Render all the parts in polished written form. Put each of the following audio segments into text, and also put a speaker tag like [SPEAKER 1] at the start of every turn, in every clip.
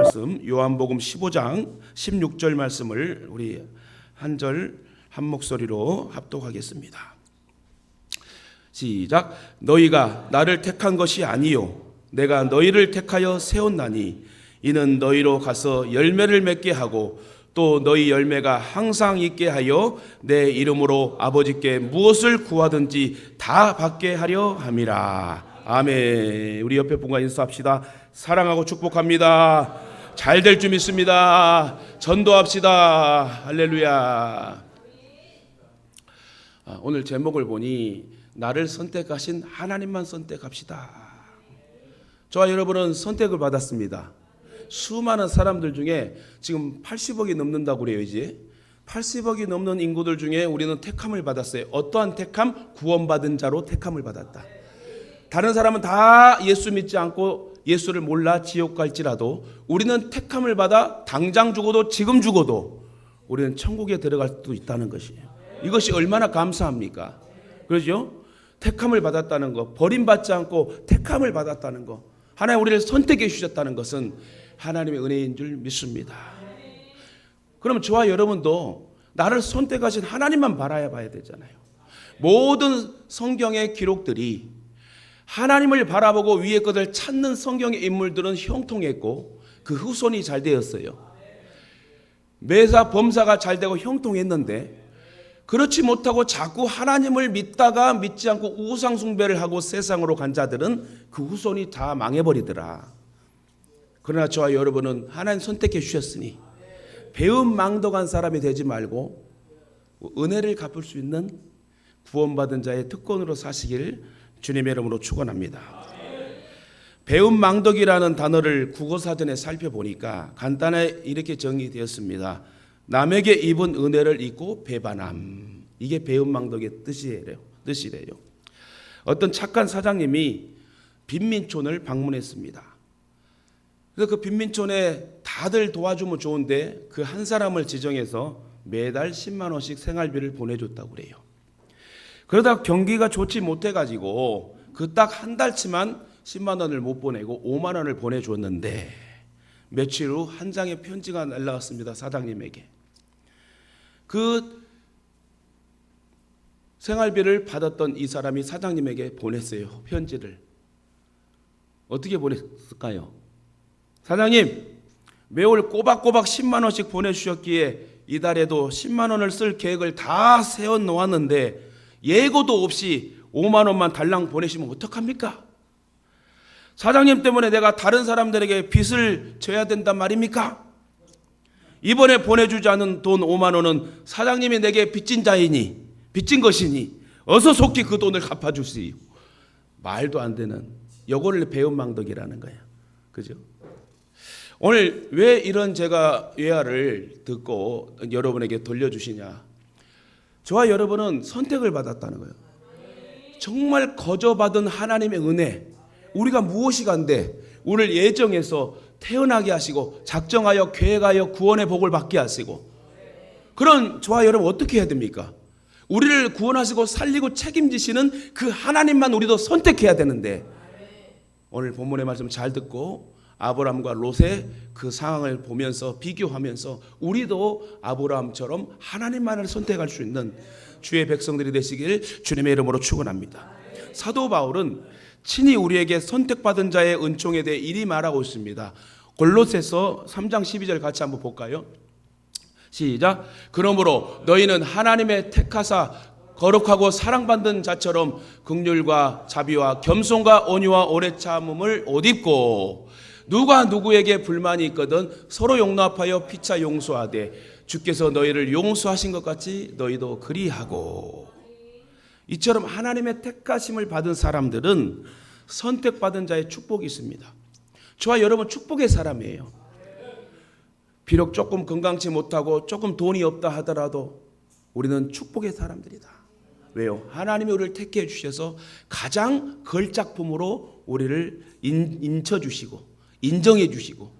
[SPEAKER 1] 말씀 요한복음 15장 16절 말씀을 우리 한 절 한 목소리로 합독하겠습니다. 시작. 너희가 나를 택한 것이 아니요 내가 너희를 택하여 세웠나니 이는 너희로 가서 열매를 맺게 하고 또 너희 열매가 항상 있게 하여 내 이름으로 아버지께 무엇을 구하든지 다 받게 하려 함이라. 아멘. 우리 옆에 분과 인사합시다. 사랑하고 축복합니다. 잘 될 줄 믿습니다. 전도합시다. 할렐루야. 오늘 제목을 보니 나를 선택하신 하나님만 선택합시다. 저와 여러분은 선택을 받았습니다. 수많은 사람들 중에 지금 80억이 넘는다고 그래요. 이제 80억이 넘는 인구들 중에 우리는 택함을 받았어요. 어떠한 택함? 구원받은 자로 택함을 받았다. 다른 사람은 다 예수 믿지 않고 예수를 몰라 지옥 갈지라도 우리는 택함을 받아 당장 죽어도 지금 죽어도 우리는 천국에 들어갈 수도 있다는 것이에요. 이것이 얼마나 감사합니까? 그렇죠? 택함을 받았다는 것, 버림받지 않고 택함을 받았다는 것, 하나님 우리를 선택해 주셨다는 것은 하나님의 은혜인 줄 믿습니다. 그러면 저와 여러분도 나를 선택하신 하나님만 바라봐야 되잖아요. 모든 성경의 기록들이 하나님을 바라보고 위의 것을 찾는 성경의 인물들은 형통했고 그 후손이 잘 되었어요. 매사 범사가 잘 되고 형통했는데 그렇지 못하고 자꾸 하나님을 믿다가 믿지 않고 우상 숭배를 하고 세상으로 간 자들은 그 후손이 다 망해버리더라. 그러나 저와 여러분은 하나님 선택해 주셨으니 배은망덕한 사람이 되지 말고 은혜를 갚을 수 있는 구원받은 자의 특권으로 사시길 주님의 이름으로 축원합니다. 배은망덕이라는 단어를 국어사전에 살펴보니까 간단하게 이렇게 정의되었습니다. 남에게 입은 은혜를 잊고 배반함. 이게 배은망덕의 뜻이래요. 어떤 착한 사장님이 빈민촌을 방문했습니다. 그래서 그 빈민촌에 다들 도와주면 좋은데 그 한 사람을 지정해서 매달 10만 원씩 생활비를 보내줬다고 그래요. 그러다 경기가 좋지 못해가지고 그 딱 한 달치만 10만 원을 못 보내고 5만 원을 보내줬는데 며칠 후 한 장의 편지가 날라왔습니다. 사장님에게. 그 생활비를 받았던 이 사람이 사장님에게 보냈어요. 편지를. 어떻게 보냈을까요? 사장님, 매월 꼬박꼬박 10만 원씩 보내주셨기에 이달에도 10만 원을 쓸 계획을 다 세워놓았는데 예고도 없이 5만 원만 달랑 보내시면 어떡합니까? 사장님 때문에 내가 다른 사람들에게 빚을 져야 된단 말입니까? 이번에 보내주지 않은 돈 5만 원은 사장님이 내게 빚진 것이니 어서 속히 그 돈을 갚아주시오. 말도 안 되는 요거를 배은망덕이라는 거예요. 그죠? 오늘 왜 이런 제가 예화를 듣고 여러분에게 돌려주시냐? 저와 여러분은 선택을 받았다는 거예요. 정말 거저받은 하나님의 은혜, 우리가 무엇이 간데 우리를 예정해서 태어나게 하시고 작정하여 계획하여 구원의 복을 받게 하시고, 그런 저와 여러분 어떻게 해야 됩니까? 우리를 구원하시고 살리고 책임지시는 그 하나님만 우리도 선택해야 되는데, 오늘 본문의 말씀 잘 듣고 아브라함과 롯의 그 상황을 보면서 비교하면서 우리도 아브라함처럼 하나님만을 선택할 수 있는 주의 백성들이 되시길 주님의 이름으로 축원합니다. 사도 바울은 친히 우리에게 선택받은 자의 은총에 대해 이리 말하고 있습니다. 골로새서 3장 12절 같이 한번 볼까요? 시작. 그러므로 너희는 하나님의 택하사 거룩하고 사랑받는 자처럼 긍휼과 자비와 겸손과 온유와 오래 참음을 옷 입고 누가 누구에게 불만이 있거든 서로 용납하여 피차 용서하되 주께서 너희를 용서하신 것 같이 너희도 그리하고. 이처럼 하나님의 택하심을 받은 사람들은 선택받은 자의 축복이 있습니다. 저와 여러분 축복의 사람이에요. 비록 조금 건강치 못하고 조금 돈이 없다 하더라도 우리는 축복의 사람들이다. 왜요? 하나님이 우리를 택해 주셔서 가장 걸작품으로 우리를 인쳐주시고 인정해 주시고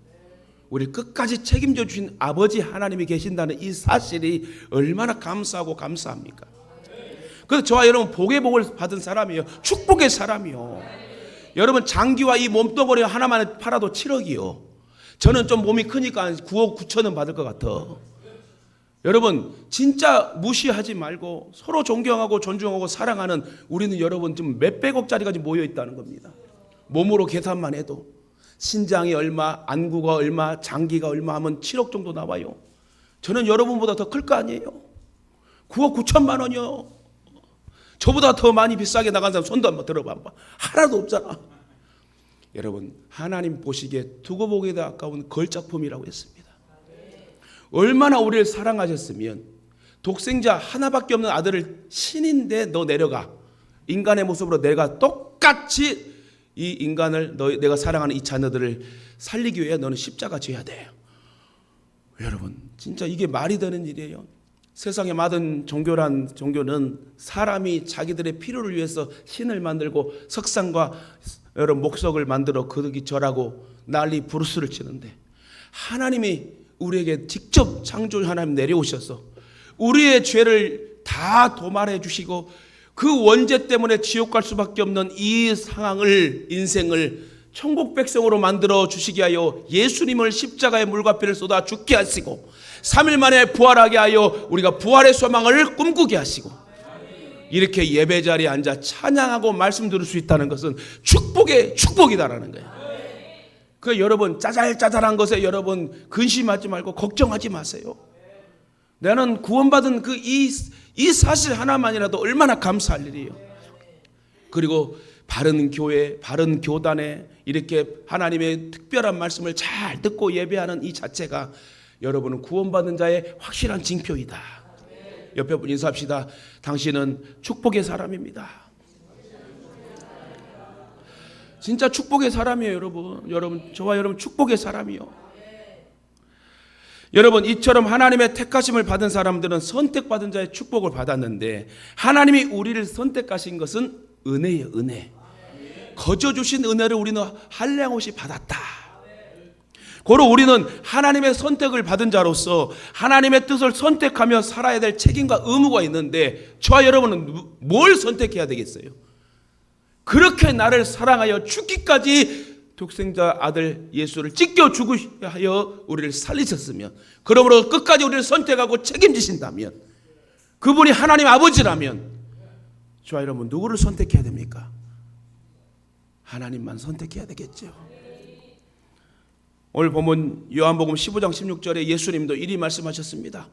[SPEAKER 1] 우리를 끝까지 책임져 주신 아버지 하나님이 계신다는 이 사실이 얼마나 감사하고 감사합니까? 그래서 저와 여러분 복의 복을 받은 사람이에요. 축복의 사람이요. 여러분 장기와 이 몸뚱어리 하나만 팔아도 7억이요. 저는 좀 몸이 크니까 9억 9천은 받을 것 같아. 여러분 진짜 무시하지 말고 서로 존경하고 존중하고 사랑하는 우리는 여러분 지금 몇백억짜리가 지금 모여 있다는 겁니다. 몸으로 계산만 해도 신장이 얼마, 안구가 얼마, 장기가 얼마 하면 7억 정도 나와요. 저는 여러분보다 더 클 거 아니에요. 9억 9천만 원이요. 저보다 더 많이 비싸게 나간 사람 손도 한번 들어봐. 하나도 없잖아. 여러분 하나님 보시기에 두고 보기에도 아까운 걸작품이라고 했습니다. 얼마나 우리를 사랑하셨으면 독생자 하나밖에 없는 아들을 신인데 너 내려가, 인간의 모습으로 내가 똑같이 이 인간을 내가 사랑하는 이 자녀들을 살리기 위해 너는 십자가 져야 돼. 여러분 진짜 이게 말이 되는 일이에요. 세상에 많은 종교는 사람이 자기들의 필요를 위해서 신을 만들고 석상과 여러 목석을 만들어 거기 절하고 난리 부르스를 치는데, 하나님이 우리에게 직접 창조 하나님 내려오셔서 우리의 죄를 다 도말해 주시고 그 원죄 때문에 지옥 갈 수밖에 없는 이 상황을, 인생을 천국 백성으로 만들어 주시게 하여 예수님을 십자가에 물과 피를 쏟아 죽게 하시고 3일 만에 부활하게 하여 우리가 부활의 소망을 꿈꾸게 하시고 이렇게 예배 자리에 앉아 찬양하고 말씀 들을 수 있다는 것은 축복의 축복이다라는 거예요. 그 여러분 짜잘짜잘한 것에 여러분 근심하지 말고 걱정하지 마세요. 나는 구원받은 이 사실 하나만이라도 얼마나 감사할 일이에요. 그리고 바른 교회, 바른 교단에 이렇게 하나님의 특별한 말씀을 잘 듣고 예배하는 이 자체가 여러분은 구원받은 자의 확실한 징표이다. 옆에 분 인사합시다. 당신은 축복의 사람입니다. 진짜 축복의 사람이에요, 여러분. 저와 여러분 축복의 사람이요. 여러분 이처럼 하나님의 택하심을 받은 사람들은 선택받은 자의 축복을 받았는데, 하나님이 우리를 선택하신 것은 은혜예요, 은혜. 거저 주신 은혜를 우리는 한량없이 받았다. 고로 우리는 하나님의 선택을 받은 자로서 하나님의 뜻을 선택하며 살아야 될 책임과 의무가 있는데, 저와 여러분은 뭘 선택해야 되겠어요? 그렇게 나를 사랑하여 죽기까지 독생자 아들 예수를 찢겨 죽으셔 하여 우리를 살리셨으면, 그러므로 끝까지 우리를 선택하고 책임지신다면, 그분이 하나님 아버지라면 저와 여러분 누구를 선택해야 됩니까? 하나님만 선택해야 되겠죠. 오늘 보면 요한복음 15장 16절에 예수님도 이리 말씀하셨습니다.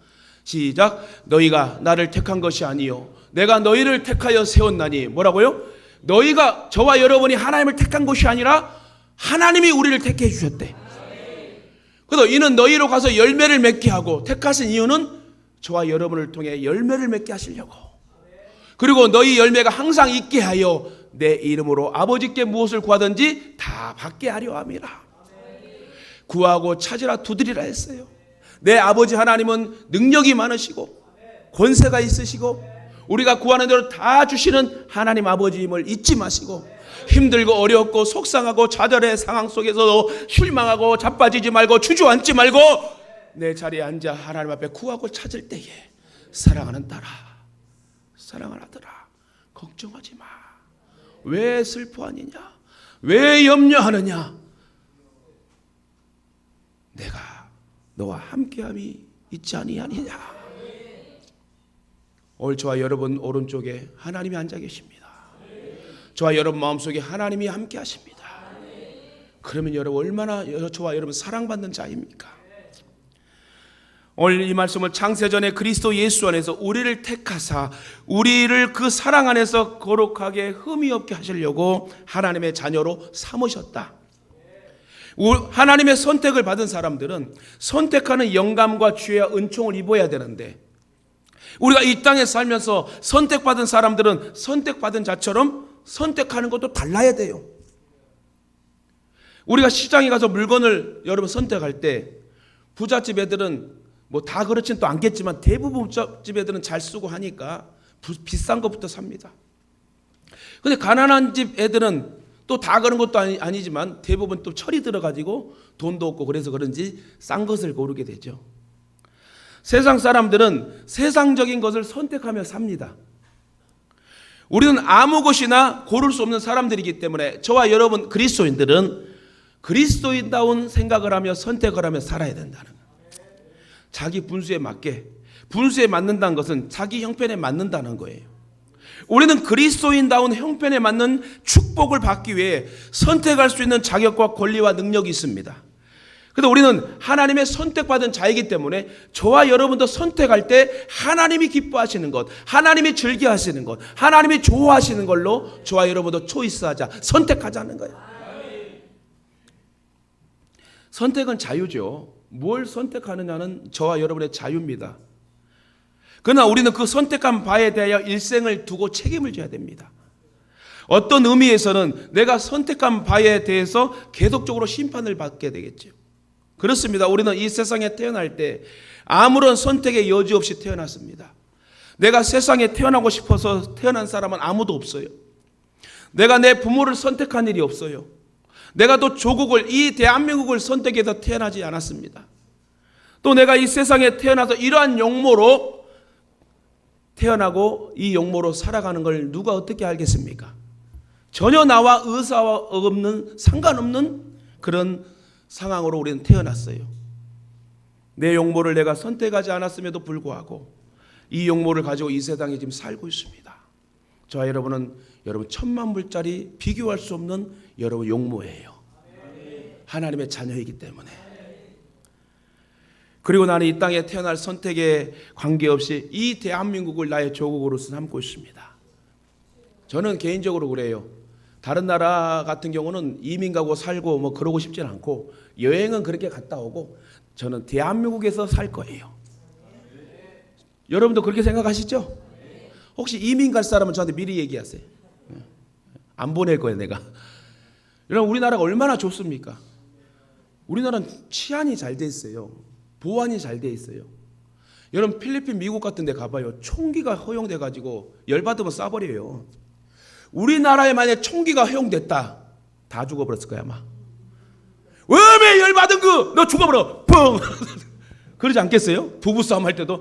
[SPEAKER 1] 시작. 너희가 나를 택한 것이 아니요 내가 너희를 택하여 세웠나니. 뭐라고요? 너희가, 저와 여러분이 하나님을 택한 것이 아니라 하나님이 우리를 택해 주셨대. 그래서 이는 너희로 가서 열매를 맺게 하고, 택하신 이유는 저와 여러분을 통해 열매를 맺게 하시려고. 그리고 너희 열매가 항상 있게 하여 내 이름으로 아버지께 무엇을 구하든지 다 받게 하려 함이라. 구하고 찾으라 두드리라 했어요. 내 아버지 하나님은 능력이 많으시고 권세가 있으시고 우리가 구하는 대로 다 주시는 하나님 아버지임을 잊지 마시고, 힘들고 어렵고 속상하고 좌절의 상황 속에서도 실망하고 자빠지지 말고 주저앉지 말고 내 자리에 앉아 하나님 앞에 구하고 찾을 때에 사랑하는 딸아, 사랑하는 아들아, 걱정하지 마. 왜 슬퍼하느냐? 왜 염려하느냐? 내가 너와 함께함이 있지 아니하느냐? 오늘 저와 여러분 오른쪽에 하나님이 앉아 계십니다. 저와 여러분 마음속에 하나님이 함께 하십니다. 그러면 여러분 얼마나 저와 여러분 사랑받는 자입니까? 오늘 이 말씀을 창세전에 그리스도 예수 안에서 우리를 택하사 우리를 그 사랑 안에서 거룩하게 흠이 없게 하시려고 하나님의 자녀로 삼으셨다. 하나님의 선택을 받은 사람들은 선택하는 영감과 주의 은총을 입어야 되는데, 우리가 이 땅에 살면서 선택받은 사람들은 선택받은 자처럼 선택하는 것도 달라야 돼요. 우리가 시장에 가서 물건을 여러분 선택할 때, 부잣집 애들은 뭐 다 그렇진 또 않겠지만 대부분 부잣집 애들은 잘 쓰고 하니까 비싼 것부터 삽니다. 근데 가난한 집 애들은 또 다 그런 것도 아니지만 대부분 또 철이 들어가지고 돈도 없고 그래서 그런지 싼 것을 고르게 되죠. 세상 사람들은 세상적인 것을 선택하며 삽니다. 우리는 아무 것이나 고를 수 없는 사람들이기 때문에 저와 여러분 그리스도인들은 그리스도인다운 생각을 하며 선택을 하며 살아야 된다는 거예요. 자기 분수에 맞게, 분수에 맞는다는 것은 자기 형편에 맞는다는 거예요. 우리는 그리스도인다운 형편에 맞는 축복을 받기 위해 선택할 수 있는 자격과 권리와 능력이 있습니다. 그런데 우리는 하나님의 선택받은 자이기 때문에 저와 여러분도 선택할 때 하나님이 기뻐하시는 것, 하나님이 즐겨하시는 것, 하나님이 좋아하시는 걸로 저와 여러분도 초이스하자, 선택하자는 거예요. 선택은 자유죠. 뭘 선택하느냐는 저와 여러분의 자유입니다. 그러나 우리는 그 선택한 바에 대하여 일생을 두고 책임을 져야 됩니다. 어떤 의미에서는 내가 선택한 바에 대해서 계속적으로 심판을 받게 되겠죠. 그렇습니다. 우리는 이 세상에 태어날 때 아무런 선택의 여지 없이 태어났습니다. 내가 세상에 태어나고 싶어서 태어난 사람은 아무도 없어요. 내가 내 부모를 선택한 일이 없어요. 내가 또 조국을, 이 대한민국을 선택해서 태어나지 않았습니다. 또 내가 이 세상에 태어나서 이러한 용모로 태어나고 이 용모로 살아가는 걸 누가 어떻게 알겠습니까? 전혀 나와 의사와 없는, 상관없는 그런 상황으로 우리는 태어났어요. 내 용모를 내가 선택하지 않았음에도 불구하고 이 용모를 가지고 이 세상에 지금 살고 있습니다. 저와 여러분은 여러분 천만불짜리 비교할 수 없는 여러분 용모예요. 하나님의 자녀이기 때문에. 그리고 나는 이 땅에 태어날 선택에 관계없이 이 대한민국을 나의 조국으로 삼고 있습니다. 저는 개인적으로 그래요. 다른 나라 같은 경우는 이민 가고 살고 뭐 그러고 싶진 않고 여행은 그렇게 갔다 오고 저는 대한민국에서 살 거예요. 여러분도 그렇게 생각하시죠? 혹시 이민 갈 사람은 저한테 미리 얘기하세요. 안 보낼 거예요, 내가. 여러분, 우리나라가 얼마나 좋습니까? 우리나라는 치안이 잘 돼 있어요. 보안이 잘 돼 있어요. 여러분, 필리핀, 미국 같은 데 가봐요. 총기가 허용돼 가지고 열받으면 쏴버려요. 우리나라에 만약에 총기가 허용됐다, 다 죽어버렸을 거야 아마. 왜 열받은 거 너 죽어버려 펑 그러지 않겠어요? 부부싸움 할 때도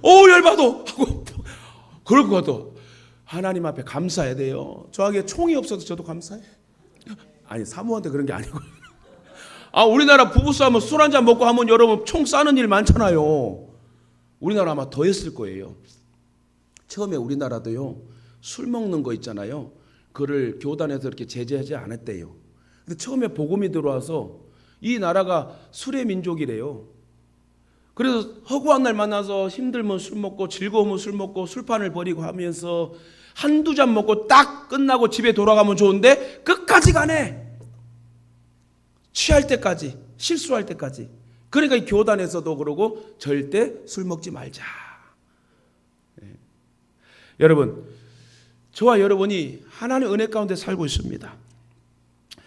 [SPEAKER 1] 열받아 하고 그럴 것 같아. 하나님 앞에 감사해야 돼요. 저에게 총이 없어도 저도 감사해. 아니 사모한테 그런 게 아니고 우리나라 부부싸움은 술 한잔 먹고 하면 여러분 총 쏴는 일 많잖아요. 우리나라 아마 더 했을 거예요. 처음에 우리나라도요 술 먹는 거 있잖아요. 그를 교단에서 이렇게 제재하지 않았대요. 근데 처음에 복음이 들어와서 이 나라가 술의 민족이래요. 그래서 허구한 날 만나서 힘들면 술 먹고 즐거우면 술 먹고 술판을 벌이고 하면서 한두 잔 먹고 딱 끝나고 집에 돌아가면 좋은데 끝까지 가네. 취할 때까지, 실수할 때까지. 그러니까 이 교단에서도 그러고 절대 술 먹지 말자. 네. 여러분, 저와 여러분이 하나님의 은혜 가운데 살고 있습니다.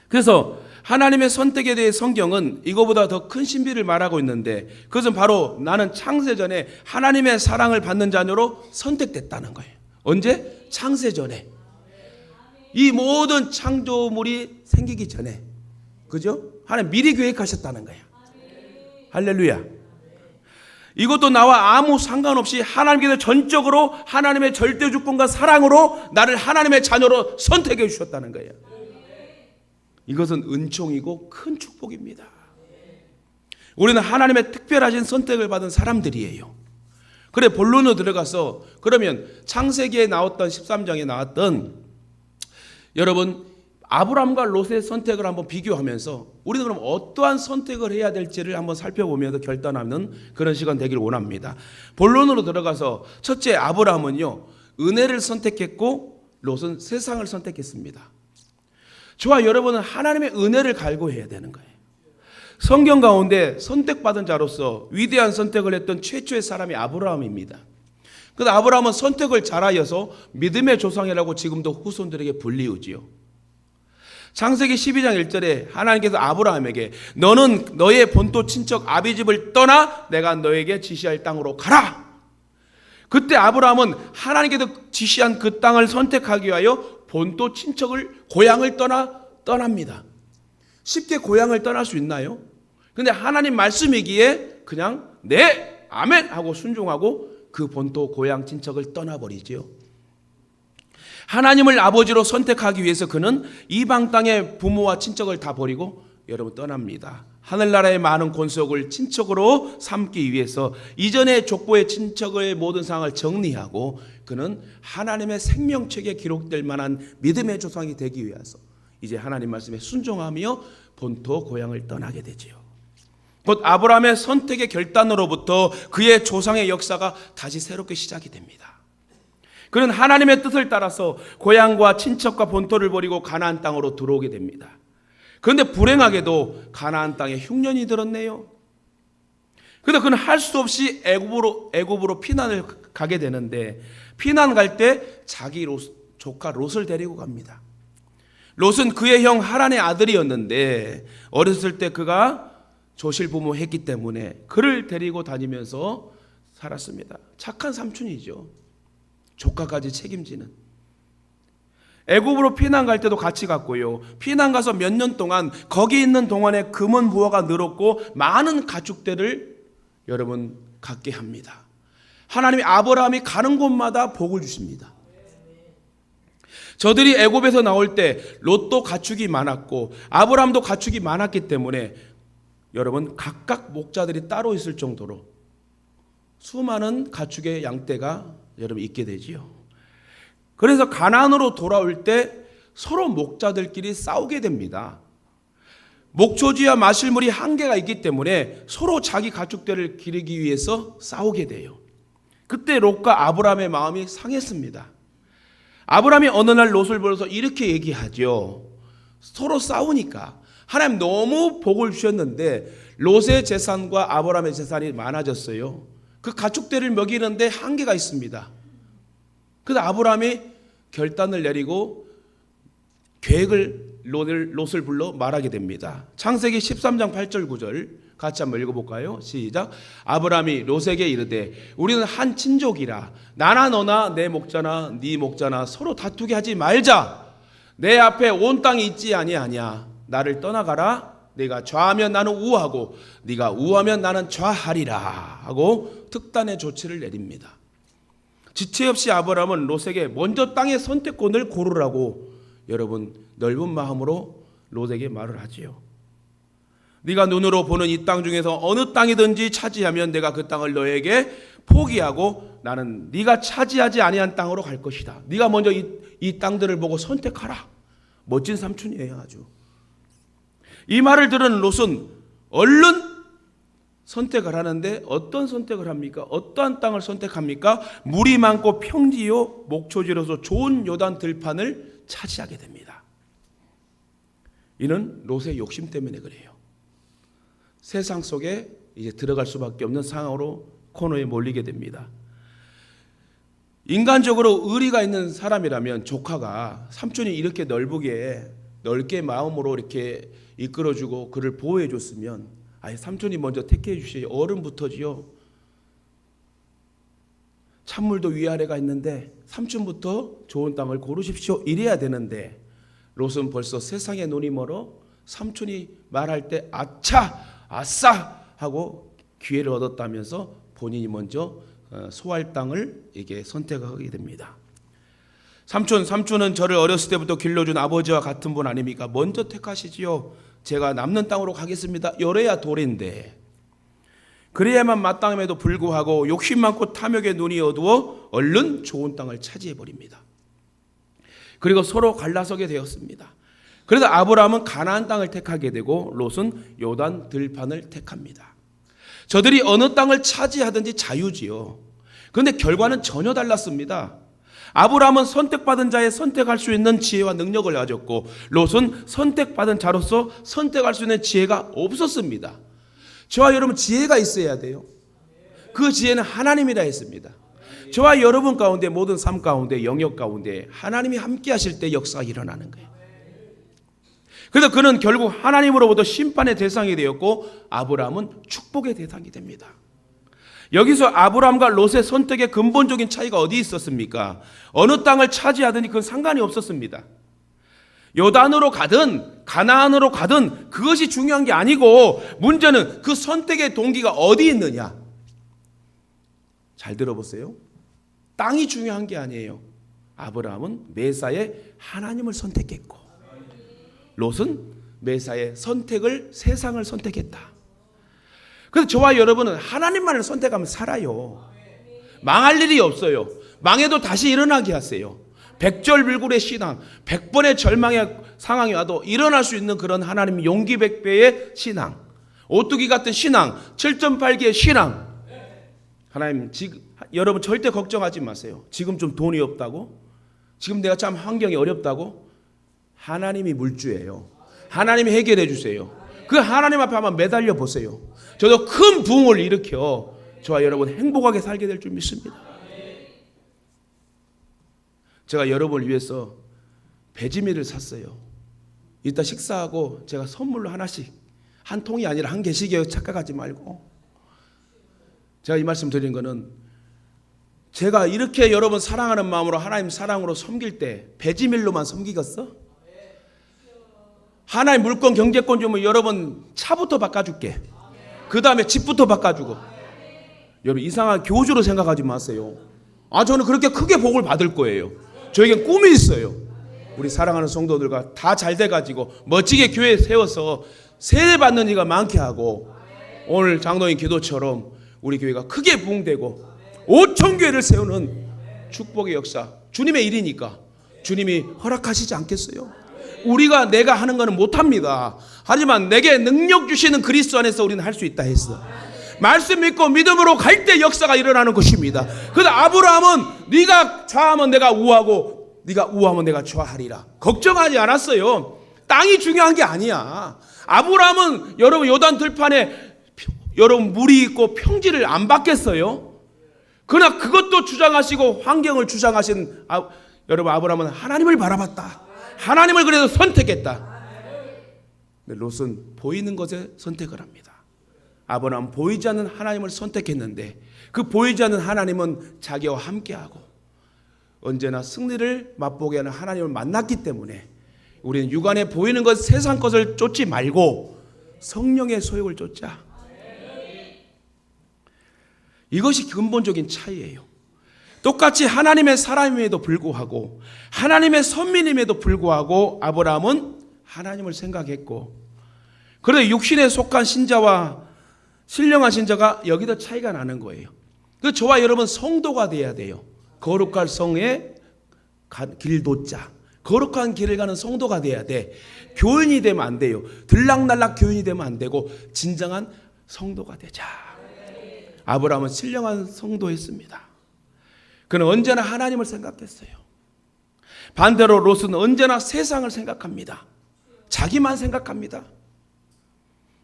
[SPEAKER 1] 그래서 하나님의 선택에 대해 성경은 이거보다 더 큰 신비를 말하고 있는데 그것은 바로 나는 창세전에 하나님의 사랑을 받는 자녀로 선택됐다는 거예요. 언제? 창세전에. 이 모든 창조물이 생기기 전에. 그죠? 하나님 미리 계획하셨다는 거예요. 할렐루야. 이것도 나와 아무 상관없이 하나님께서 전적으로 하나님의 절대 주권과 사랑으로 나를 하나님의 자녀로 선택해 주셨다는 거예요. 이것은 은총이고 큰 축복입니다. 우리는 하나님의 특별하신 선택을 받은 사람들이에요. 그래 본론으로 들어가서 그러면 창세기에 나왔던 13장에 나왔던 여러분 아브람과 롯의 선택을 한번 비교하면서 우리는 그럼 어떠한 선택을 해야 될지를 한번 살펴보면서 결단하는 그런 시간 되기를 원합니다. 본론으로 들어가서 첫째 아브람은요 은혜를 선택했고 롯은 세상을 선택했습니다. 저와 여러분은 하나님의 은혜를 갈구해야 되는 거예요. 성경 가운데 선택받은 자로서 위대한 선택을 했던 최초의 사람이 아브라함입니다. 그런데 아브라함은 선택을 잘하여서 믿음의 조상이라고 지금도 후손들에게 불리우지요. 창세기 12장 1절에 하나님께서 아브라함에게 너는 너의 본토 친척 아비집을 떠나 내가 너에게 지시할 땅으로 가라. 그때 아브라함은 하나님께서 지시한 그 땅을 선택하기 위하여 본토 친척을 고향을 떠납니다. 쉽게 고향을 떠날 수 있나요? 근데 하나님 말씀이기에 그냥 네 아멘 하고 순종하고 그 본토 고향 친척을 떠나버리지요. 하나님을 아버지로 선택하기 위해서 그는 이방 땅의 부모와 친척을 다 버리고 여러분 떠납니다. 하늘나라의 많은 권속을 친척으로 삼기 위해서 이전의 족보의 친척의 모든 상황을 정리하고 그는 하나님의 생명책에 기록될 만한 믿음의 조상이 되기 위해서 이제 하나님 말씀에 순종하며 본토 고향을 떠나게 되지요. 곧 아브라함의 선택의 결단으로부터 그의 조상의 역사가 다시 새롭게 시작이 됩니다. 그는 하나님의 뜻을 따라서 고향과 친척과 본토를 버리고 가나안 땅으로 들어오게 됩니다. 그런데 불행하게도 가나안 땅에 흉년이 들었네요. 그런데 그는 할 수 없이 애굽으로 피난을 가게 되는데 피난 갈 때 자기 조카 롯을 데리고 갑니다. 롯은 그의 형 하란의 아들이었는데 어렸을 때 그가 조실부모했기 때문에 그를 데리고 다니면서 살았습니다. 착한 삼촌이죠. 조카까지 책임지는. 애굽으로 피난 갈 때도 같이 갔고요. 피난 가서 몇 년 동안 거기 있는 동안에 금은 부하가 늘었고 많은 가축들을 여러분 갖게 합니다. 하나님이 아브라함이 가는 곳마다 복을 주십니다. 저들이 애굽에서 나올 때 롯도 가축이 많았고 아브라함도 가축이 많았기 때문에 여러분 각각 목자들이 따로 있을 정도로 수많은 가축의 양떼가 여러분 있게 되지요. 그래서 가나안으로 돌아올 때 서로 목자들끼리 싸우게 됩니다. 목초지와 마실 물이 한계가 있기 때문에 서로 자기 가축들을 기르기 위해서 싸우게 돼요. 그때 롯과 아브라함의 마음이 상했습니다. 아브라함이 어느 날 롯을 불러서 이렇게 얘기하죠. 서로 싸우니까 하나님 너무 복을 주셨는데 롯의 재산과 아브라함의 재산이 많아졌어요. 그 가축들을 먹이는데 한계가 있습니다. 그래서 아브라함이 결단을 내리고 계획을 롯을 불러 말하게 됩니다. 창세기 13장 8절 9절 같이 한번 읽어볼까요? 시작. 아브라함이 롯에게 이르되 우리는 한 친족이라 나나 너나 내 목자나 네 목자나 서로 다투게 하지 말자. 내 앞에 온 땅이 있지 아니하냐. 나를 떠나가라. 네가 좌하면 나는 우하고 네가 우하면 나는 좌하리라 하고 특단의 조치를 내립니다. 지체 없이 아브라함은 롯에게 먼저 땅의 선택권을 고르라고 여러분 넓은 마음으로 롯에게 말을 하지요. 네가 눈으로 보는 이 땅 중에서 어느 땅이든지 차지하면 내가 그 땅을 너에게 포기하고 나는 네가 차지하지 아니한 땅으로 갈 것이다. 네가 먼저 이 땅들을 보고 선택하라. 멋진 삼촌이에요 아주. 이 말을 들은 롯은 얼른 선택을 하는데 어떤 선택을 합니까? 어떠한 땅을 선택합니까? 물이 많고 평지요 목초지로서 좋은 요단 들판을 차지하게 됩니다. 이는 롯의 욕심 때문에 그래요. 세상 속에 이제 들어갈 수밖에 없는 상황으로 코너에 몰리게 됩니다. 인간적으로 의리가 있는 사람이라면 조카가 삼촌이 이렇게 넓게 마음으로 이렇게 이끌어주고 그를 보호해줬으면 아예 삼촌이 먼저 택해 주시지 어른부터지요. 찬물도 위아래가 있는데 삼촌부터 좋은 땅을 고르십시오. 이래야 되는데 롯은 벌써 세상에 눈이 멀어 삼촌이 말할 때 아차 아싸 하고 기회를 얻었다면서 본인이 먼저 소할 땅을 이게 선택하게 됩니다. 삼촌은 저를 어렸을 때부터 길러준 아버지와 같은 분 아닙니까? 먼저 택하시지요. 제가 남는 땅으로 가겠습니다. 열어야 도리인데 그래야만 마땅함에도 불구하고 욕심 많고 탐욕에 눈이 어두워 얼른 좋은 땅을 차지해버립니다. 그리고 서로 갈라서게 되었습니다. 그래서 아브라함은 가나안 땅을 택하게 되고 롯은 요단 들판을 택합니다. 저들이 어느 땅을 차지하든지 자유지요. 그런데 결과는 전혀 달랐습니다. 아브라함은 선택받은 자의 선택할 수 있는 지혜와 능력을 가졌고 롯은 선택받은 자로서 선택할 수 있는 지혜가 없었습니다. 저와 여러분 지혜가 있어야 돼요. 그 지혜는 하나님이라 했습니다. 저와 여러분 가운데 모든 삶 가운데 영역 가운데 하나님이 함께 하실 때 역사가 일어나는 거예요. 그래서 그는 결국 하나님으로부터 심판의 대상이 되었고 아브라함은 축복의 대상이 됩니다. 여기서 아브라함과 롯의 선택의 근본적인 차이가 어디 있었습니까? 어느 땅을 차지하든지 그건 상관이 없었습니다. 요단으로 가든 가나안으로 가든 그것이 중요한 게 아니고 문제는 그 선택의 동기가 어디 있느냐. 잘 들어보세요. 땅이 중요한 게 아니에요. 아브라함은 메사의 하나님을 선택했고 롯은 메사의 선택을 세상을 선택했다. 그래서 저와 여러분은 하나님만을 선택하면 살아요. 망할 일이 없어요. 망해도 다시 일어나게 하세요. 백절불굴의 신앙, 100번의 절망의 상황이 와도 일어날 수 있는 그런 하나님 용기 100배의 신앙, 오뚜기 같은 신앙, 7.8기의 신앙. 하나님, 여러분 절대 걱정하지 마세요. 지금 좀 돈이 없다고? 지금 내가 참 환경이 어렵다고? 하나님이 물주예요. 하나님이 해결해 주세요. 그 하나님 앞에 한번 매달려 보세요. 저도 큰 부흥을 일으켜 저와 여러분 행복하게 살게 될 줄 믿습니다. 제가 여러분을 위해서 배지미를 샀어요. 이따 식사하고 제가 선물로 하나씩, 한 통이 아니라 한 개씩이에요. 착각하지 말고. 제가 이 말씀 드린 거는 제가 이렇게 여러분 사랑하는 마음으로 하나님 사랑으로 섬길 때 배지밀로만 섬기겠어? 하나님 물건 경제권 주면 여러분 차부터 바꿔줄게. 그 다음에 집부터 바꿔주고. 여러분 이상한 교주로 생각하지 마세요. 저는 그렇게 크게 복을 받을 거예요. 저에겐 꿈이 있어요. 우리 사랑하는 성도들과 다 잘 돼가지고 멋지게 교회 세워서 세례 받는 이가 많게 하고 오늘 장로님 기도처럼 우리 교회가 크게 부흥되고 5천 교회를 세우는 축복의 역사, 주님의 일이니까 주님이 허락하시지 않겠어요? 내가 하는 거는 못합니다. 하지만 내게 능력 주시는 그리스도 안에서 우리는 할 수 있다 했어. 말씀 믿고 믿음으로 갈 때 역사가 일어나는 것입니다. 그래서 아브라함은 네가 좌하면 내가 우하고 네가 우하면 내가 좌하리라. 걱정하지 않았어요. 땅이 중요한 게 아니야. 아브라함은 여러분 요단 들판에 여러분 물이 있고 평지를 안 받겠어요? 그러나 그것도 주장하시고 환경을 주장하신 여러분 아브라함은 하나님을 바라봤다. 하나님을 그래서 선택했다. 근데 롯은 보이는 것에 선택을 합니다. 아브라함은 보이지 않는 하나님을 선택했는데 그 보이지 않는 하나님은 자기와 함께하고 언제나 승리를 맛보게 하는 하나님을 만났기 때문에 우리는 육안에 보이는 것, 세상 것을 쫓지 말고 성령의 소욕을 쫓자. 이것이 근본적인 차이예요. 똑같이 하나님의 사람임에도 불구하고 하나님의 선민임에도 불구하고 아브라함은 하나님을 생각했고, 그런데 육신에 속한 신자와 신령한 신자가 여기도 차이가 나는 거예요. 그래서 저와 여러분 성도가 돼야 돼요. 거룩할 성의 길도자, 거룩한 길을 가는 성도가 돼야 돼. 교인이 되면 안 돼요. 들락날락 교인이 되면 안 되고 진정한 성도가 되자. 아브라함은 신령한 성도였습니다. 그는 언제나 하나님을 생각했어요. 반대로 롯은 언제나 세상을 생각합니다. 자기만 생각합니다.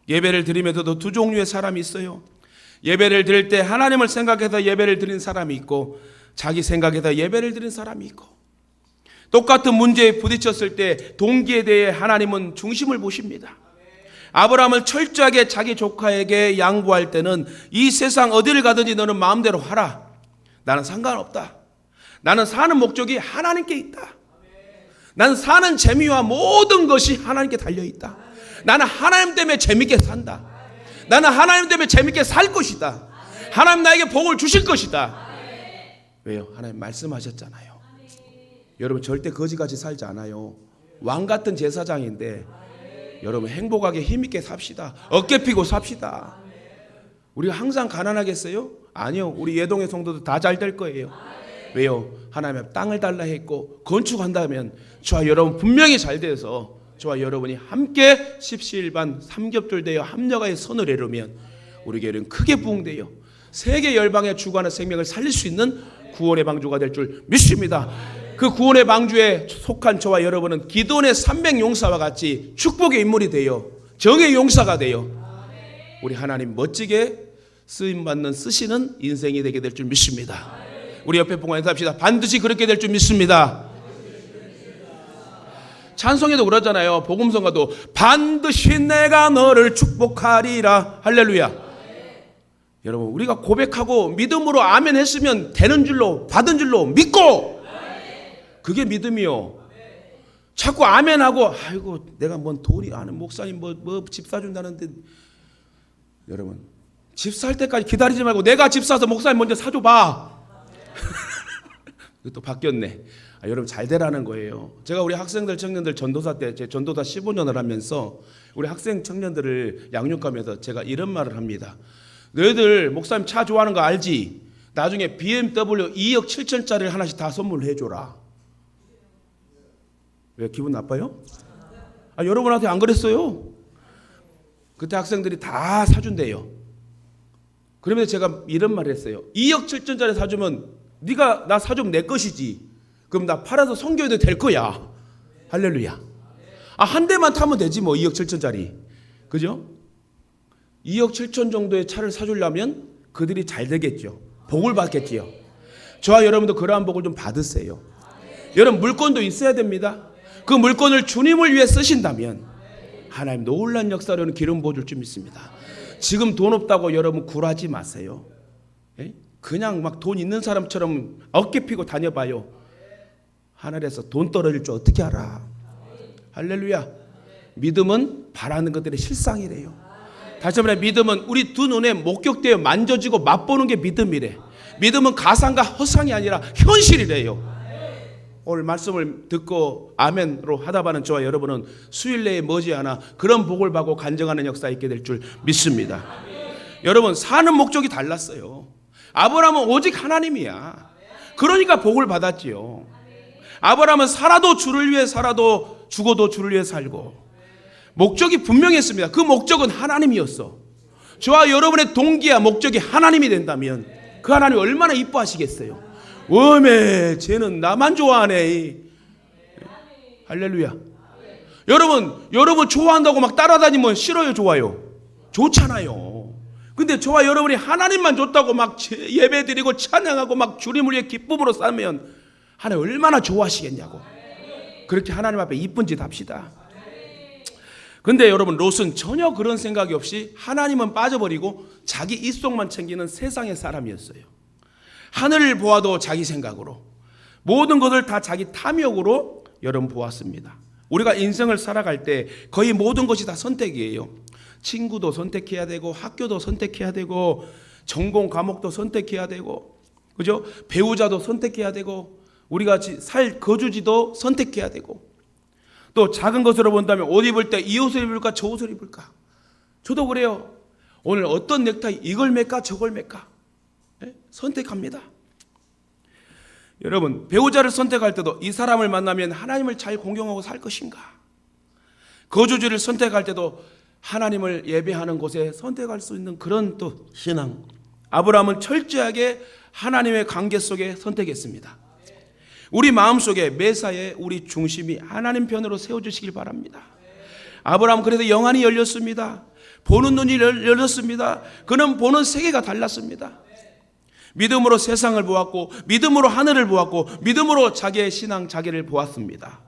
[SPEAKER 1] 예배를 드리면서도 두 종류의 사람이 있어요. 예배를 드릴 때 하나님을 생각해서 예배를 드리는 사람이 있고 자기 생각해서 예배를 드리는 사람이 있고, 똑같은 문제에 부딪혔을 때 동기에 대해 하나님은 중심을 보십니다. 아브라함을 철저하게 자기 조카에게 양보할 때는 이 세상 어디를 가든지 너는 마음대로 하라. 나는 상관없다. 나는 사는 목적이 하나님께 있다. 나는 사는 재미와 모든 것이 하나님께 달려있다. 나는 하나님 때문에 재밌게 산다. 나는 하나님 때문에 재밌게 살 것이다. 하나님 나에게 복을 주실 것이다. 왜요? 하나님 말씀하셨잖아요. 여러분 절대 거지같이 살지 않아요. 왕 같은 제사장인데 여러분 행복하게 힘있게 삽시다. 어깨 피고 삽시다. 우리가 항상 가난하겠어요? 아니요. 우리 예동의 성도도 다 잘 될 거예요. 왜요? 하나님 앞에 땅을 달라 했고 건축한다면 저와 여러분 분명히 잘 돼서 저와 여러분이 함께 십시일반 삼겹줄되어 합력하여 선을 이루면 우리 교회는 크게 부흥되어 세계 열방의 주관의 생명을 살릴 수 있는 구원의 방주가 될 줄 믿습니다. 그 구원의 방주에 속한 저와 여러분은 기도원의 300용사와 같이 축복의 인물이 되어 정의 용사가 되어 우리 하나님 멋지게 쓰임받는 쓰시는 인생이 되게 될 줄 믿습니다. 우리 옆에 보고 인사합시다. 반드시 그렇게 될 줄 믿습니다. 찬송에도 그러잖아요. 복음성가도 반드시 내가 너를 축복하리라. 할렐루야. 여러분 우리가 고백하고 믿음으로 아멘 했으면 되는 줄로 받은 줄로 믿고, 그게 믿음이요. 자꾸 아멘하고 아이고 내가 뭔 돈이 아는 목사님 뭐 집 사준다는데, 여러분 집 살 때까지 기다리지 말고 내가 집 사서 목사님 먼저 사줘봐. 또 바뀌었네. 여러분 잘 되라는 거예요. 제가 우리 학생들 청년들 전도사 때 제 전도사 15년을 하면서 우리 학생 청년들을 양육하면서 제가 이런 말을 합니다. 너희들 목사님 차 좋아하는 거 알지? 나중에 BMW 2억 7천짜리를 하나씩 다 선물해 줘라. 왜 기분 나빠요? 여러분한테 안 그랬어요? 그때 학생들이 다 사준대요. 그러면서 제가 이런 말을 했어요. 2억 7천짜리 사주면 네가 나 사주면 내 것이지. 그럼 나 팔아서 선교해도 될 거야. 할렐루야. 한 대만 타면 되지 뭐 2억 7천짜리. 그죠? 2억 7천 정도의 차를 사주려면 그들이 잘 되겠죠. 복을 받겠지요. 저와 여러분도 그러한 복을 좀 받으세요. 여러분 물건도 있어야 됩니다. 그 물건을 주님을 위해 쓰신다면 하나님 놀라운 역사로는 기름 부어줄 줄 믿습니다. 지금 돈 없다고 여러분 굴하지 마세요. 그냥 막 돈 있는 사람처럼 어깨 피고 다녀봐요. 하늘에서 돈 떨어질 줄 어떻게 알아? 할렐루야. 믿음은 바라는 것들의 실상이래요. 다시 한번 믿음은 우리 두 눈에 목격되어 만져지고 맛보는 게 믿음이래. 믿음은 가상과 허상이 아니라 현실이래요. 오늘 말씀을 듣고 아멘으로 하다바는 저와 여러분은 수일 내에 머지않아 그런 복을 받고 간증하는 역사 있게 될 줄 믿습니다. 여러분 사는 목적이 달랐어요. 아브라함은 오직 하나님이야. 그러니까 복을 받았지요. 아브라함은 살아도 주를 위해 살아도 죽어도 주를 위해 살고 목적이 분명했습니다. 그 목적은 하나님이었어. 저와 여러분의 동기와 목적이 하나님이 된다면 그 하나님 얼마나 이뻐하시겠어요. 웜에 쟤는 나만 좋아하네. 할렐루야. 여러분 좋아한다고 막 따라다니면 싫어요, 좋아요? 좋잖아요. 근데 저와 여러분이 하나님만 좋다고 막 예배드리고 찬양하고 막 주님을 위해 기쁨으로 살면 하나님 얼마나 좋아하시겠냐고. 그렇게 하나님 앞에 이쁜 짓 합시다. 근데 여러분 롯은 전혀 그런 생각이 없이 하나님은 빠져버리고 자기 입속만 챙기는 세상의 사람이었어요. 하늘을 보아도 자기 생각으로 모든 것을 다 자기 탐욕으로 여러분 보았습니다. 우리가 인생을 살아갈 때 거의 모든 것이 다 선택이에요. 친구도 선택해야 되고 학교도 선택해야 되고 전공 과목도 선택해야 되고 그죠? 배우자도 선택해야 되고 우리가 살 거주지도 선택해야 되고 또 작은 것으로 본다면 옷 입을 때 이 옷을 입을까 저 옷을 입을까. 저도 그래요. 오늘 어떤 넥타이 이걸 맬까 저걸 맬까 선택합니다. 여러분 배우자를 선택할 때도 이 사람을 만나면 하나님을 잘 공경하고 살 것인가. 거주지를 선택할 때도 하나님을 예배하는 곳에 선택할 수 있는 그런 또 신앙. 아브라함은 철저하게 하나님의 관계 속에 선택했습니다. 우리 마음속에 매사에 우리 중심이 하나님 편으로 세워주시길 바랍니다. 아브라함 그래서 영안이 열렸습니다. 보는 눈이 열렸습니다. 그는 보는 세계가 달랐습니다. 믿음으로 세상을 보았고 믿음으로 하늘을 보았고 믿음으로 자기의 신앙 자기를 보았습니다.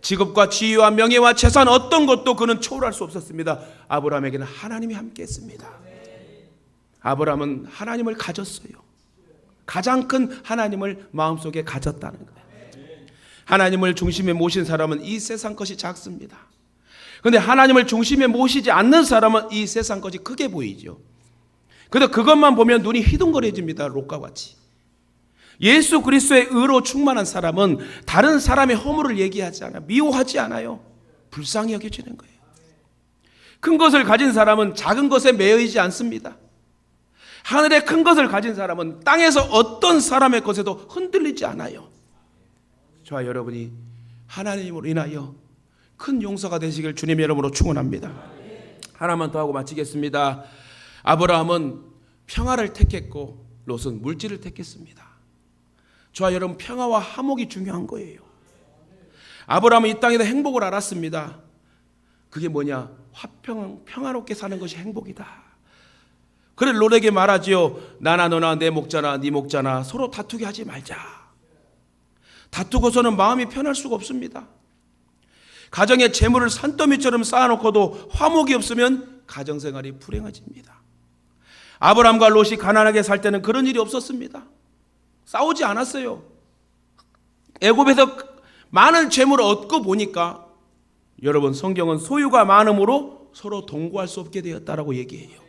[SPEAKER 1] 직업과 지위와 명예와 재산 어떤 것도 그는 초월할 수 없었습니다. 아브라함에게는 하나님이 함께했습니다. 아브라함은 하나님을 가졌어요. 가장 큰 하나님을 마음속에 가졌다는 거예요. 하나님을 중심에 모신 사람은 이 세상 것이 작습니다. 그런데 하나님을 중심에 모시지 않는 사람은 이 세상 것이 크게 보이죠. 그런데 그것만 보면 눈이 휘둥그레집니다. 롯과 같이. 예수 그리스도의 의로 충만한 사람은 다른 사람의 허물을 얘기하지 않아요. 미워하지 않아요. 불쌍히 여겨지는 거예요. 큰 것을 가진 사람은 작은 것에 매여있지 않습니다. 하늘의 큰 것을 가진 사람은 땅에서 어떤 사람의 것에도 흔들리지 않아요. 저와 여러분이 하나님으로 인하여 큰 용서가 되시길 주님의 이름으로 축원합니다. 하나만 더 하고 마치겠습니다. 아브라함은 평화를 택했고 롯은 물질을 택했습니다. 저와 여러분 평화와 화목이 중요한 거예요. 아브라함은 이 땅에서 행복을 알았습니다. 그게 뭐냐? 평화롭게 사는 것이 행복이다. 그래 롯에게 말하지요. 나나 너나 내 목자나 네 목자나 서로 다투게 하지 말자. 다투고서는 마음이 편할 수가 없습니다. 가정에 재물을 산더미처럼 쌓아놓고도 화목이 없으면 가정생활이 불행해집니다. 아브라함과 롯이 가난하게 살 때는 그런 일이 없었습니다. 싸우지 않았어요. 애굽에서 많은 재물을 얻고 보니까 여러분 성경은 소유가 많음으로 서로 동거할 수 없게 되었다라고 얘기해요.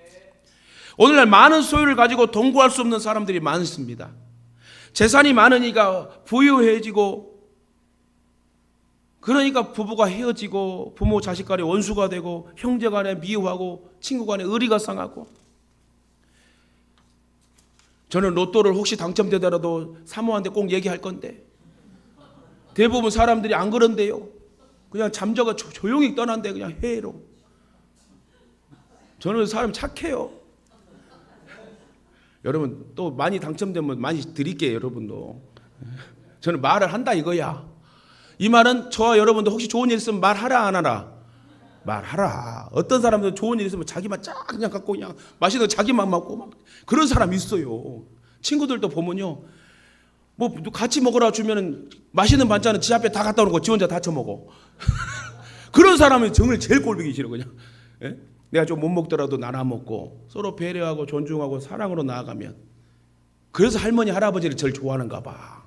[SPEAKER 1] 오늘날 많은 소유를 가지고 동거할 수 없는 사람들이 많습니다. 재산이 많으니까 부유해지고 그러니까 부부가 헤어지고 부모 자식 간에 원수가 되고 형제 간에 미워하고 친구 간에 의리가 상하고. 저는 로또를 혹시 당첨되더라도 사모한테 꼭 얘기할 건데 대부분 사람들이 안 그런데요. 그냥 잠자가 조용히 떠난대. 그냥 해로. 저는 사람 착해요. 여러분 또 많이 당첨되면 많이 드릴게요. 여러분도. 저는 말을 한다 이거야. 이 말은 저와 여러분도 혹시 좋은 일 있으면 말하라 안 하라? 말하라. 어떤 사람들은 좋은 일 있으면 자기만 쫙 그냥 갖고 그냥 맛있는 거 자기만 먹고 막 그런 사람 있어요. 친구들도 보면요. 뭐 같이 먹으라 주면은 맛있는 반찬은 지 앞에 다 갖다 놓고 지 혼자 다 처먹어. 그런 사람은 정을 제일 꼴보기 싫어 그냥. 예? 내가 좀 못 먹더라도 나눠 먹고 서로 배려하고 존중하고 사랑으로 나아가면. 그래서 할머니 할아버지를 제일 좋아하는가 봐.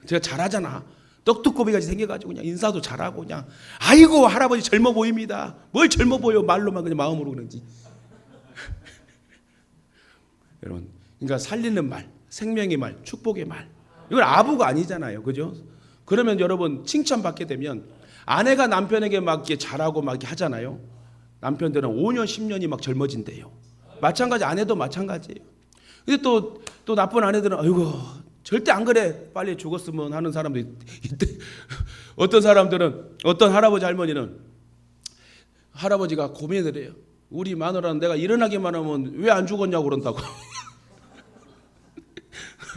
[SPEAKER 1] 제가 잘하잖아. 떡두꺼비같이 생겨가지고 그냥 인사도 잘하고 그냥 아이고 할아버지 젊어 보입니다. 뭘 젊어 보여 말로만 그냥 마음으로 그런지. 여러분, 그러니까 살리는 말, 생명의 말, 축복의 말. 이건 아부가 아니잖아요, 그죠? 그러면 여러분 칭찬받게 되면 아내가 남편에게 막 이렇게 잘하고 막 이렇게 하잖아요. 남편들은 5년, 10년이 막 젊어진대요. 마찬가지 아내도 마찬가지예요. 근데 또 나쁜 아내들은 아이고 절대 안 그래. 빨리 죽었으면 하는 사람도 있대. 어떤 사람들은 어떤 할아버지 할머니는 할아버지가 고민을 해요. 우리 마누라는 내가 일어나기만 하면 왜 안 죽었냐고 그런다고.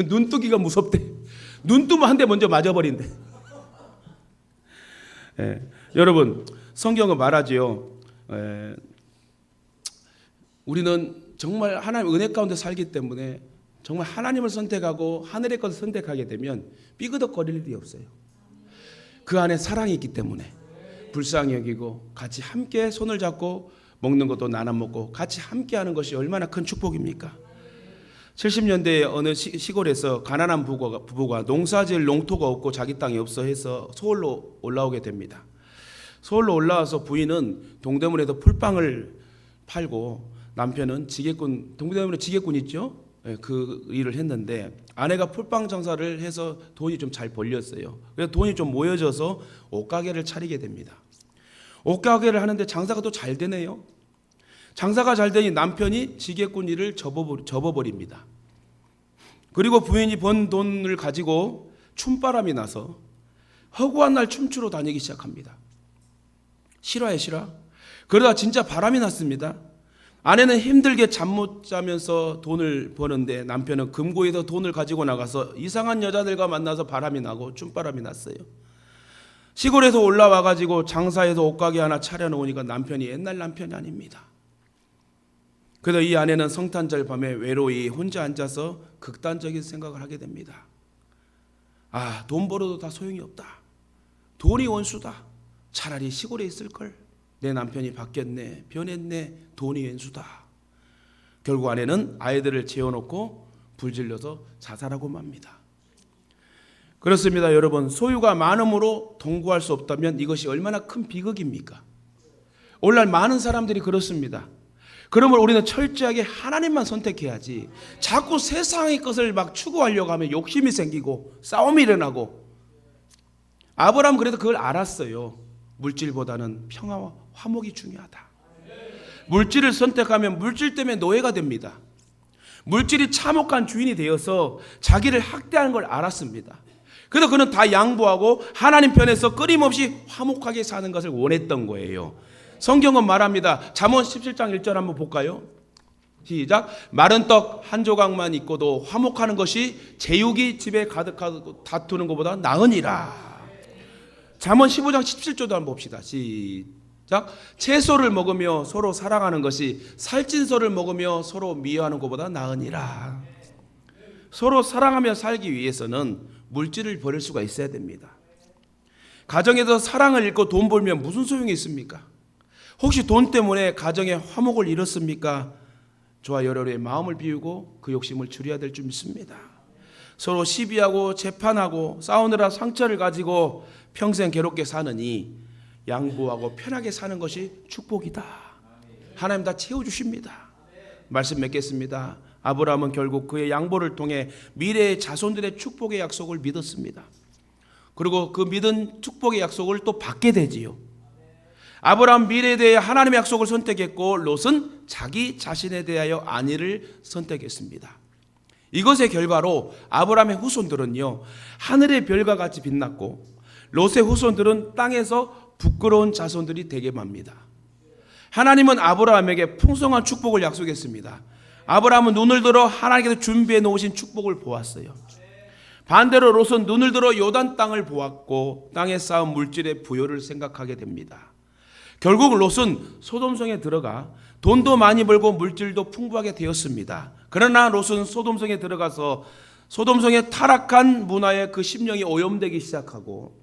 [SPEAKER 1] 눈뜨기가 무섭대. 눈 뜨면 한 대 먼저 맞아버린대. 여러분 성경은 말하지요. 우리는 정말 하나님 은혜 가운데 살기 때문에 정말 하나님을 선택하고 하늘의 것을 선택하게 되면 삐그덕거릴 일이 없어요. 그 안에 사랑이 있기 때문에 불쌍히 여기고 같이 함께 손을 잡고 먹는 것도 나눠 먹고 같이 함께 하는 것이 얼마나 큰 축복입니까? 70년대에 어느 시골에서 가난한 부부가 농사지을 농토가 없고 자기 땅이 없어 해서 서울로 올라오게 됩니다. 서울로 올라와서 부인은 동대문에서 풀빵을 팔고 남편은 지게꾼, 동대문에 지게꾼 있죠? 그 일을 했는데 아내가 풀빵 장사를 해서 돈이 좀 잘 벌렸어요. 그래서 돈이 좀 모여져서 옷가게를 차리게 됩니다. 옷가게를 하는데 장사가 또 잘 되네요. 장사가 잘 되니 남편이 지게꾼 일을 접어버립니다. 그리고 부인이 번 돈을 가지고 춤바람이 나서 허구한 날 춤추러 다니기 시작합니다. 실화에 실화. 그러다 진짜 바람이 났습니다. 아내는 힘들게 잠 못 자면서 돈을 버는데 남편은 금고에서 돈을 가지고 나가서 이상한 여자들과 만나서 바람이 나고 춤바람이 났어요. 시골에서 올라와 가지고 장사해서 옷가게 하나 차려놓으니까 남편이 옛날 남편이 아닙니다. 그래서 이 아내는 성탄절 밤에 외로이 혼자 앉아서 극단적인 생각을 하게 됩니다. 아, 돈 벌어도 다 소용이 없다. 돈이 원수다. 차라리 시골에 있을걸. 내 남편이 바뀌었네, 변했네, 돈이 왼수다. 결국 아내는 아이들을 재워놓고 불질러서 자살하고 맙니다. 그렇습니다. 여러분, 소유가 많음으로 동거할 수 없다면 이것이 얼마나 큰 비극입니까? 오늘날 많은 사람들이 그렇습니다. 그러면 우리는 철저하게 하나님만 선택해야지 자꾸 세상의 것을 막 추구하려고 하면 욕심이 생기고 싸움이 일어나고. 아브라함은 그래도 그걸 알았어요. 물질보다는 평화와 화목이 중요하다. 물질을 선택하면 물질 때문에 노예가 됩니다. 물질이 참혹한 주인이 되어서 자기를 학대하는 걸 알았습니다. 그래서 그는 다 양보하고 하나님 편에서 끊임없이 화목하게 사는 것을 원했던 거예요. 성경은 말합니다. 잠언 17장 1절 한번 볼까요? 시작. 마른 떡 한 조각만 있고도 화목하는 것이 제육이 집에 가득하고 다투는 것보다 나으니라. 잠언 15장 17절도 한번 봅시다. 시작. 채소를 먹으며 서로 사랑하는 것이 살찐소를 먹으며 서로 미워하는 것보다 나으니라. 서로 사랑하며 살기 위해서는 물질을 버릴 수가 있어야 됩니다. 가정에서 사랑을 잃고 돈 벌면 무슨 소용이 있습니까? 혹시 돈 때문에 가정의 화목을 잃었습니까? 저와 여러분의 마음을 비우고 그 욕심을 줄여야 될 줄 믿습니다. 서로 시비하고 재판하고 싸우느라 상처를 가지고 평생 괴롭게 사느니 양보하고 편하게 사는 것이 축복이다. 하나님 다 채워주십니다. 말씀 맺겠습니다. 아브라함은 결국 그의 양보를 통해 미래의 자손들의 축복의 약속을 믿었습니다. 그리고 그 믿은 축복의 약속을 또 받게 되지요. 아브라함 미래에 대해 하나님의 약속을 선택했고 롯은 자기 자신에 대하여 안위를 선택했습니다. 이것의 결과로 아브라함의 후손들은요, 하늘의 별과 같이 빛났고 롯의 후손들은 땅에서 부끄러운 자손들이 되게 맙니다. 하나님은 아브라함에게 풍성한 축복을 약속했습니다. 아브라함은 눈을 들어 하나님께서 준비해 놓으신 축복을 보았어요. 반대로 롯은 눈을 들어 요단 땅을 보았고 땅에 쌓은 물질의 부여를 생각하게 됩니다. 결국 롯은 소돔성에 들어가 돈도 많이 벌고 물질도 풍부하게 되었습니다. 그러나 롯은 소돔성에 들어가서 소돔성의 타락한 문화에 그 심령이 오염되기 시작하고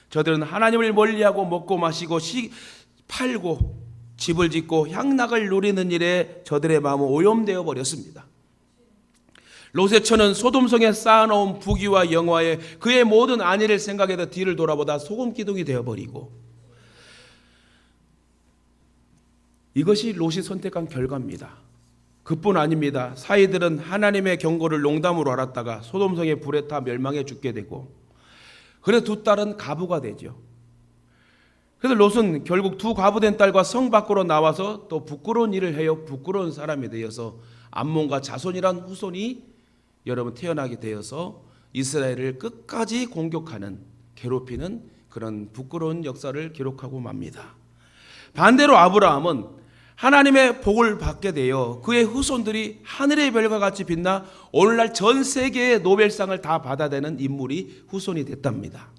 [SPEAKER 1] 저들은 하나님을 멀리하고 먹고 마시고 팔고 집을 짓고 향락을 누리는 일에 저들의 마음은 오염되어 버렸습니다. 롯의 처는 소돔성에 쌓아놓은 부귀와 영화에 그의 모든 안위를 생각해서 뒤를 돌아보다 소금기둥이 되어버리고, 이것이 롯이 선택한 결과입니다. 그뿐 아닙니다. 사이들은 하나님의 경고를 농담으로 알았다가 소돔성의 불에 타 멸망해 죽게 되고, 그래서 두 딸은 과부가 되죠. 그래서 롯은 결국 두 과부된 딸과 성 밖으로 나와서 또 부끄러운 일을 해요. 부끄러운 사람이 되어서 암몬과 자손이란 후손이 여러분 태어나게 되어서 이스라엘을 끝까지 공격하는, 괴롭히는 그런 부끄러운 역사를 기록하고 맙니다. 반대로 아브라함은 하나님의 복을 받게 되어 그의 후손들이 하늘의 별과 같이 빛나 오늘날 전 세계의 노벨상을 다 받아내는 인물이 후손이 됐답니다.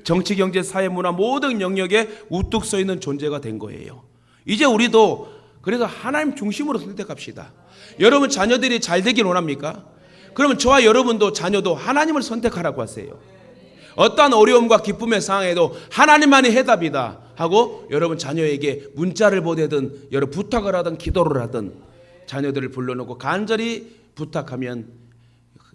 [SPEAKER 1] 정치, 경제, 사회, 문화 모든 영역에 우뚝 서 있는 존재가 된 거예요. 이제 우리도 그래서 하나님 중심으로 선택합시다. 여러분 자녀들이 잘 되길 원합니까? 그러면 저와 여러분도 자녀도 하나님을 선택하라고 하세요. 어떠한 어려움과 기쁨의 상황에도 하나님만이 해답이다 하고 여러분 자녀에게 문자를 보내든 여러분 부탁을 하든 기도를 하든 자녀들을 불러놓고 간절히 부탁하면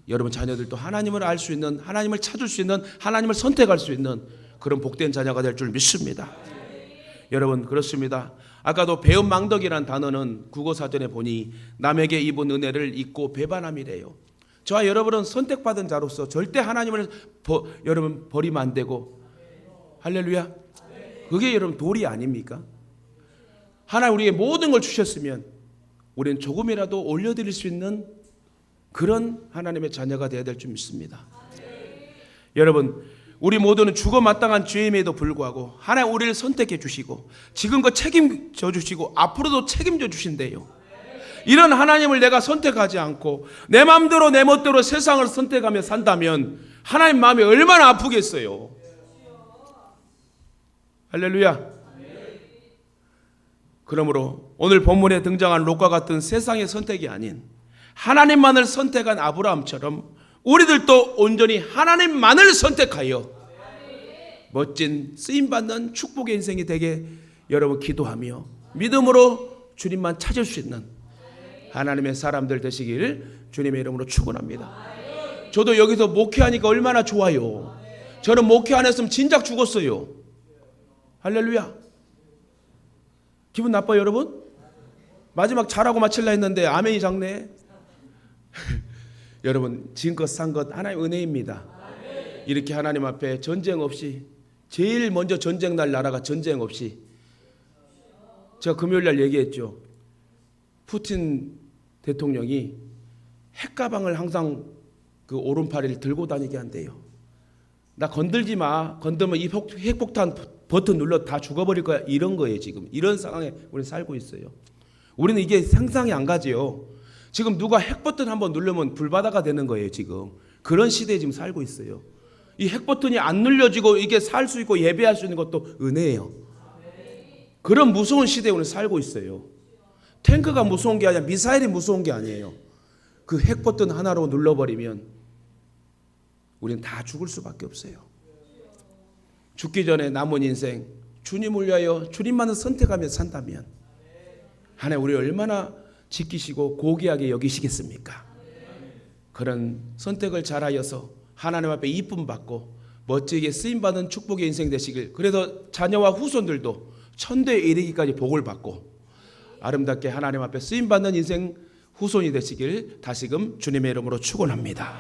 [SPEAKER 1] 여러분 자녀들도 하나님을 알 수 있는, 하나님을 찾을 수 있는, 하나님을 선택할 수 있는 그런 복된 자녀가 될 줄 믿습니다. 여러분 그렇습니다. 아까도 배은망덕이라는 단어는 국어사전에 보니 남에게 입은 은혜를 잊고 배반함이래요. 저와 여러분은 선택받은 자로서 절대 하나님을 여러분 버리면 안 되고, 할렐루야. 그게 여러분 도리 아닙니까? 하나님 우리에게 모든 걸 주셨으면 우리는 조금이라도 올려드릴 수 있는 그런 하나님의 자녀가 되어야 될 줄 믿습니다. 여러분 우리 모두는 죽어 마땅한 죄임에도 불구하고 하나님 우리를 선택해 주시고 지금껏 책임져 주시고 앞으로도 책임져 주신대요. 이런 하나님을 내가 선택하지 않고 내 마음대로 내 멋대로 세상을 선택하며 산다면 하나님 마음이 얼마나 아프겠어요. 할렐루야. 그러므로 오늘 본문에 등장한 롯과 같은 세상의 선택이 아닌 하나님만을 선택한 아브라함처럼 우리들도 온전히 하나님만을 선택하여 멋진 쓰임받는 축복의 인생이 되게 여러분 기도하며 믿음으로 주님만 찾을 수 있는 하나님의 사람들 되시길 주님의 이름으로 축원합니다. 저도 여기서 목회하니까 얼마나 좋아요. 저는 목회 안 했으면 진작 죽었어요. 할렐루야. 기분 나빠요 여러분? 마지막 잘하고 마칠라 했는데 아멘이 작네. 여러분 지금껏 산 것 하나님의 은혜입니다. 이렇게 하나님 앞에 전쟁 없이, 제일 먼저 전쟁 날 나라가 전쟁 없이, 제가 금요일 날 얘기했죠. 푸틴 대통령이 핵가방을 항상 그 오른팔을 들고 다니게 한대요. 나 건들지 마. 건들면 이 핵폭탄 버튼 눌러 다 죽어버릴 거야. 이런 거예요. 지금 이런 상황에 우리는 살고 있어요. 우리는 이게 상상이 안 가지요. 지금 누가 핵버튼 한번 누르면 불바다가 되는 거예요. 지금 그런 시대에 지금 살고 있어요. 이 핵버튼이 안 눌려지고 이게 살 수 있고 예배할 수 있는 것도 은혜예요. 그런 무서운 시대에 우리는 살고 있어요. 탱크가 무서운 게 아니라 미사일이 무서운 게 아니에요. 그 핵버튼 하나로 눌러버리면 우리는 다 죽을 수밖에 없어요. 죽기 전에 남은 인생 주님을 위하여 주님만을 선택하며 산다면 하나님 우리 얼마나 지키시고 고귀하게 여기시겠습니까? 그런 선택을 잘하여서 하나님 앞에 이쁨 받고 멋지게 쓰임받은 축복의 인생 되시길, 그래서 자녀와 후손들도 천대에 이르기까지 복을 받고 아름답게 하나님 앞에 쓰임받는 인생 후손이 되시길 다시금 주님의 이름으로 축원합니다.